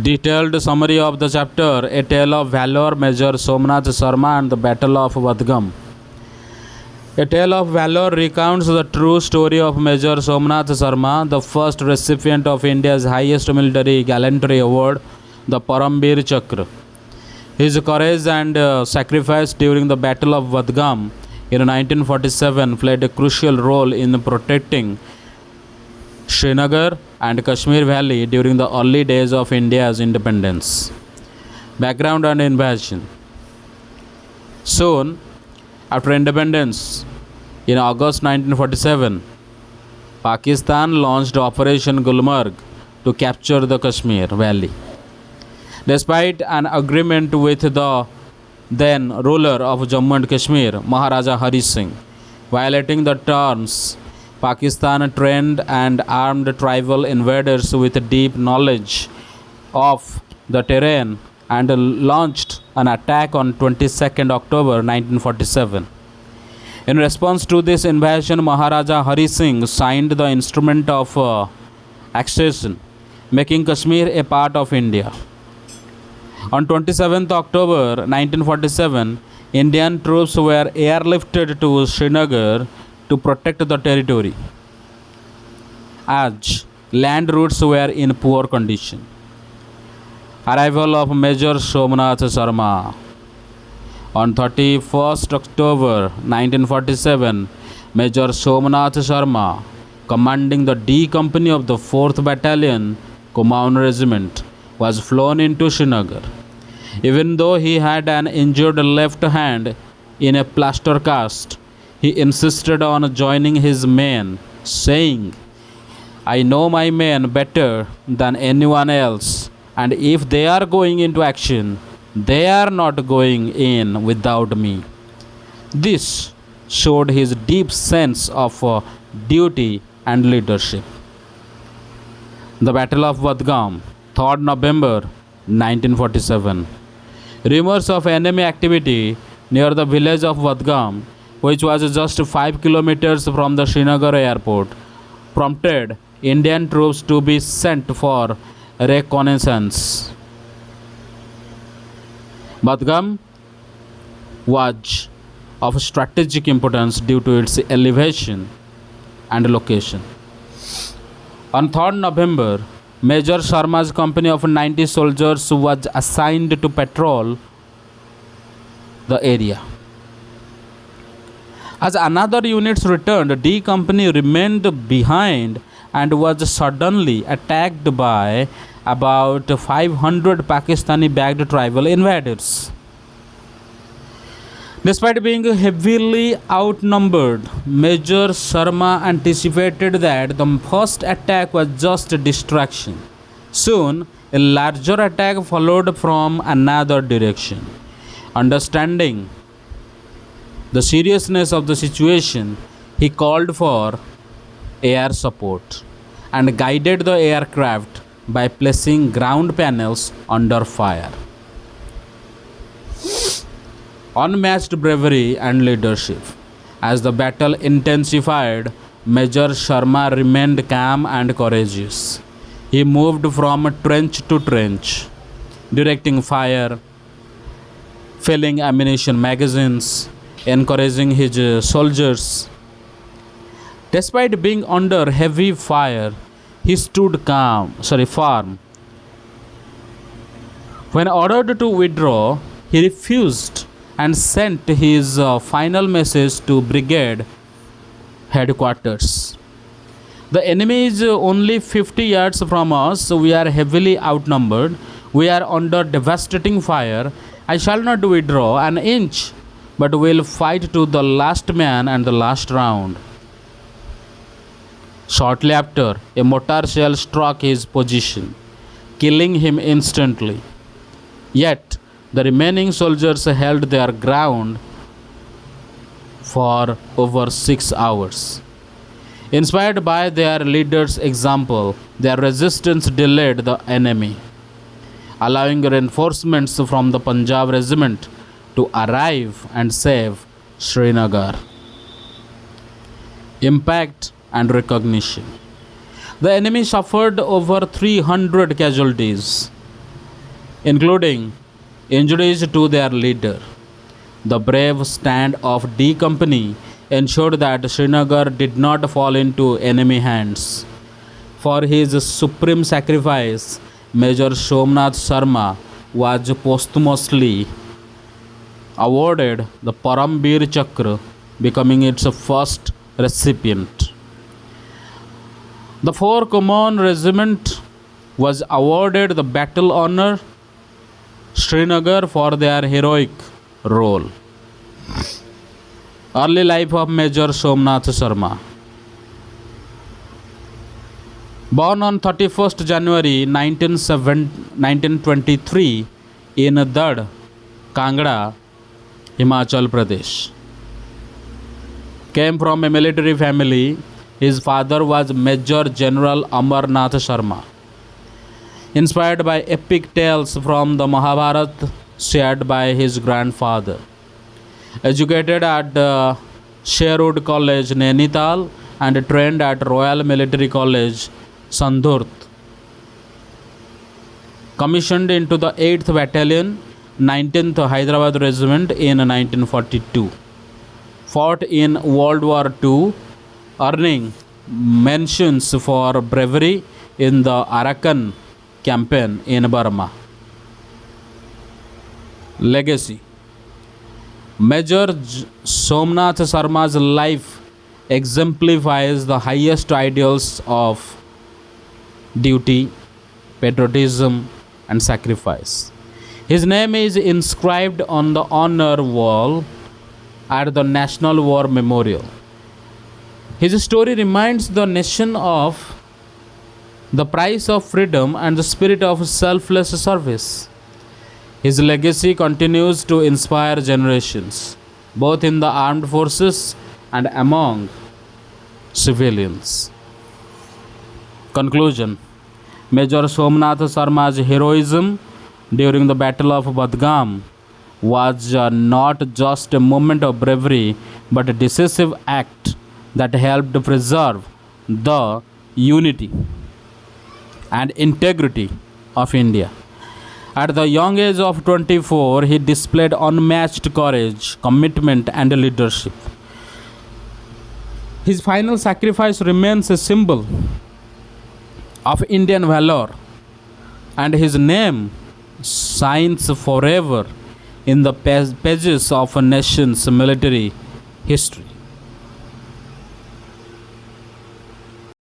Detailed summary of the chapter A Tale of Valor, Major Somnath Sharma and the Battle of Vadgam. A Tale of Valor recounts the true story of Major Somnath Sharma, the first recipient of India's highest military gallantry award, the Paramveer Chakra. His courage and sacrifice during the Battle of Vadgam in 1947 played a crucial role in protecting Srinagar and Kashmir Valley during the early days of India's independence. Background and invasion. Soon after independence, in August 1947, Pakistan launched Operation Gulmarg to capture the Kashmir Valley. Despite an agreement with the then ruler of Jammu and Kashmir, Maharaja Hari Singh, violating the terms, Pakistan trained and armed tribal invaders with deep knowledge of the terrain and launched an attack on 22nd October 1947. In response to this invasion, Maharaja Hari Singh signed the Instrument of Accession, making Kashmir a part of India. On 27th October 1947, Indian troops were airlifted to Srinagar to protect the territory, as land routes were in poor condition. Arrival of Major Somnath Sharma. On 31st October 1947, Major Somnath Sharma, commanding the D Company of the 4th Battalion, Kumaon Regiment, was flown into Srinagar. Even though he had an injured left hand in a plaster cast, he insisted on joining his men, saying, "I know my men better than anyone else, and if they are going into action, they are not going in without me." This showed his deep sense of duty and leadership. The Battle of Vadgam, 3rd November 1947. Rumors of enemy activity near the village of Vadgam, which was just 5 kilometers from the Srinagar airport, prompted Indian troops to be sent for reconnaissance. Vadgam was of strategic importance due to its elevation and location. On 3rd November, Major Sharma's company of 90 soldiers was assigned to patrol the area. As another units returned, D Company remained behind and was suddenly attacked by about 500 Pakistani backed tribal invaders. Despite being heavily outnumbered, Major Sharma anticipated that the first attack was just a distraction. Soon, a larger attack followed from another direction. Understanding the seriousness of the situation, he called for air support and guided the aircraft by placing ground panels under fire. Unmatched bravery and leadership. As the battle intensified, Major Sharma remained calm and courageous. He moved from trench to trench, directing fire, filling ammunition magazines, encouraging his soldiers. Despite being under heavy fire, he stood firm. When ordered to withdraw, he refused and sent his final message to brigade headquarters. "The enemy is only 50 yards from us, so we are heavily outnumbered. We are under devastating fire. I shall not withdraw an inch, but will fight to the last man and the last round." Shortly after, a mortar shell struck his position, killing him instantly. Yet, the remaining soldiers held their ground for over 6 hours. Inspired by their leader's example, their resistance delayed the enemy, allowing reinforcements from the Punjab regiment to arrive and save Srinagar. Impact and recognition. The enemy suffered over 300 casualties, including injuries to their leader. The brave stand of D Company ensured that Srinagar did not fall into enemy hands. For his supreme sacrifice, Major Somnath Sharma was posthumously awarded the Paramveer Chakra, becoming its first recipient. The 4 Command Regiment was awarded the Battle Honor Srinagar for their heroic role. Early life of Major Somnath Sharma. Born on 31st January 1923 in Dad, Kangra, Himachal Pradesh. Came from a military family. His father was Major General Amarnath Sharma. Inspired by epic tales from the Mahabharata shared by his grandfather. Educated at Sherwood College, Nainital, and trained at Royal Military College, Sandhurst. Commissioned into the 8th Battalion, 19th Hyderabad Regiment in 1942. Fought in World War II, earning mentions for bravery in the Arakan campaign in Burma. Legacy. Major Somnath Sharma's life exemplifies the highest ideals of duty, patriotism, and sacrifice. His name is inscribed on the honor wall at the National War Memorial. His story reminds the nation of the price of freedom and the spirit of selfless service. His legacy continues to inspire generations, both in the armed forces and among civilians. Conclusion. Major Somnath Sharma's heroism during the Battle of Badgam was not just a moment of bravery but a decisive act that helped preserve the unity and integrity of India. At the young age of 24, he displayed unmatched courage, commitment, and leadership. His final sacrifice remains a symbol of Indian valor, and his name shines forever in the pages of a nation's military history.